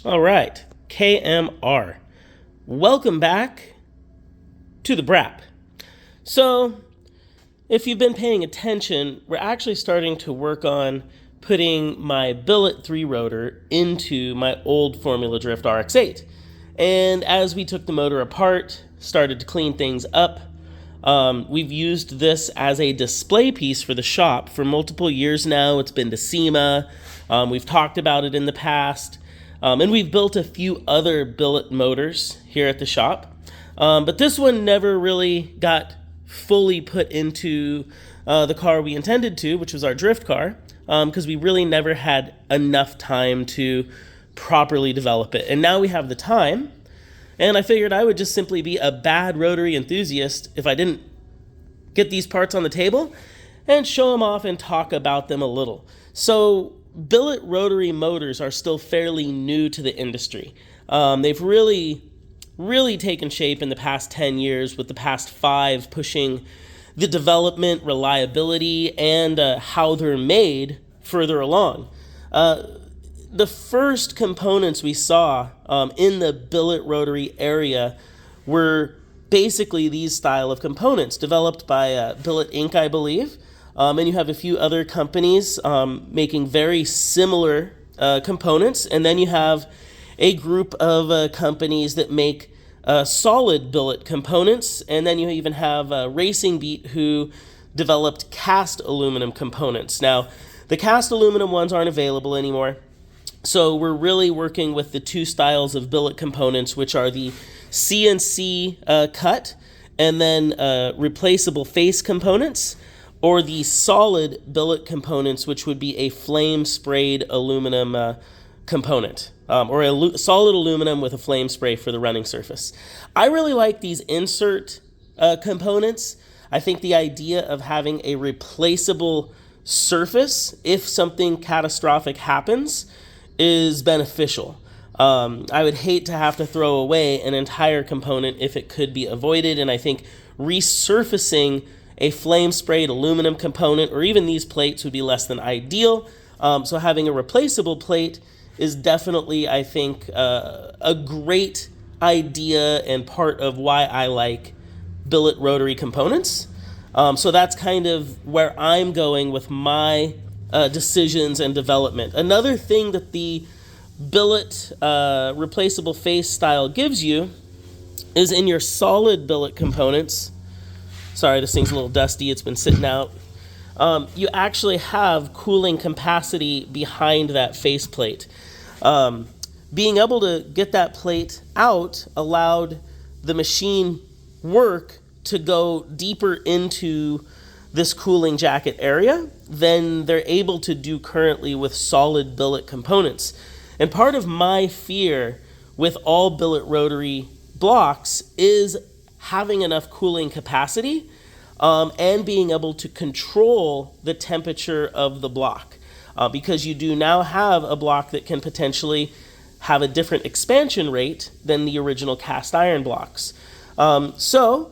All right, KMR. Welcome back to the BRAP. So, if you've been paying attention, we're actually starting to work on putting my Billet 3 rotor into my old Formula Drift RX8. And as we took the motor apart, started to clean things up, we've used this as a display piece for the shop for multiple years now. It's been to SEMA. We've talked about it in the past. And we've built a few other billet motors here at the shop. But this one never really got fully put into the car we intended to, which was our drift car, because we really never had enough time to properly develop it. And now we have the time, and I figured I would just simply be a bad rotary enthusiast if I didn't get these parts on the table and show them off and talk about them a little. So billet rotary motors are still fairly new to the industry. They've really taken shape in the past 10 years, with the past 5 pushing the development, reliability, and how they're made further along. The first components we saw in the billet rotary area were basically these style of components developed by Billet Inc., I believe. And you have a few other companies making very similar components. And then you have a group of companies that make solid billet components. And then you even have Racing Beat, who developed cast aluminum components. Now, the cast aluminum ones aren't available anymore. So we're really working with the 2 styles of billet components, which are the CNC cut and then replaceable face components, or the solid billet components, which would be a flame-sprayed aluminum component, or a solid aluminum with a flame spray for the running surface. I really like these insert components. I think the idea of having a replaceable surface if something catastrophic happens is beneficial. I would hate to have to throw away an entire component if it could be avoided, and I think resurfacing a flame-sprayed aluminum component, or even these plates, would be less than ideal. So having a replaceable plate is definitely, I think, a great idea and part of why I like billet rotary components. So that's kind of where I'm going with my decisions and development. Another thing that the billet replaceable face style gives you is in your solid billet components. Sorry, this thing's a little dusty. It's been sitting out. You actually have cooling capacity behind that faceplate. Being able to get that plate out allowed the machine work to go deeper into this cooling jacket area than they're able to do currently with solid billet components. And part of my fear with all billet rotary blocks is having enough cooling capacity and being able to control the temperature of the block, because you do now have a block that can potentially have a different expansion rate than the original cast iron blocks. So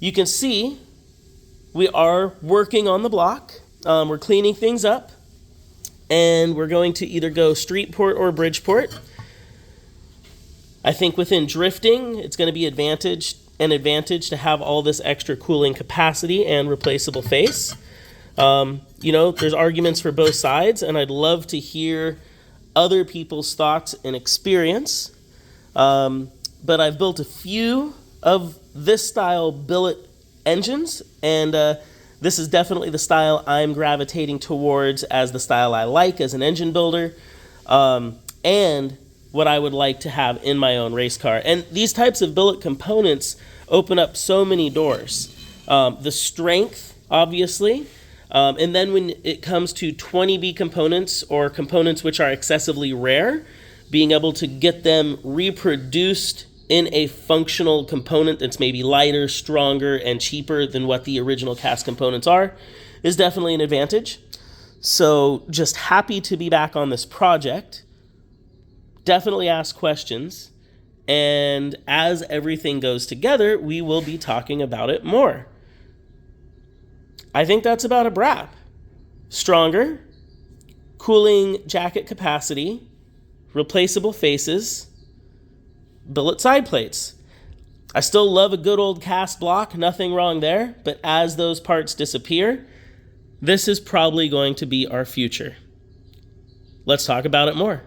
you can see we are working on the block. We're cleaning things up, and we're going to either go street port or bridge port. I think within drifting, it's going to be an advantage to have all this extra cooling capacity and replaceable face. There's arguments for both sides, and I'd love to hear other people's thoughts and experience. But I've built a few of this style billet engines, and this is definitely the style I'm gravitating towards as the style I like as an engine builder, and what I would like to have in my own race car. And these types of billet components open up so many doors. The strength, obviously, and then when it comes to 20B components, or components which are excessively rare, being able to get them reproduced in a functional component that's maybe lighter, stronger, and cheaper than what the original cast components are is definitely an advantage. So just happy to be back on this project. Definitely ask questions, and as everything goes together, we will be talking about it more. I think that's about a wrap. Stronger, cooling jacket capacity, replaceable faces, billet side plates. I still love a good old cast block, nothing wrong there, but as those parts disappear, this is probably going to be our future. Let's talk about it more.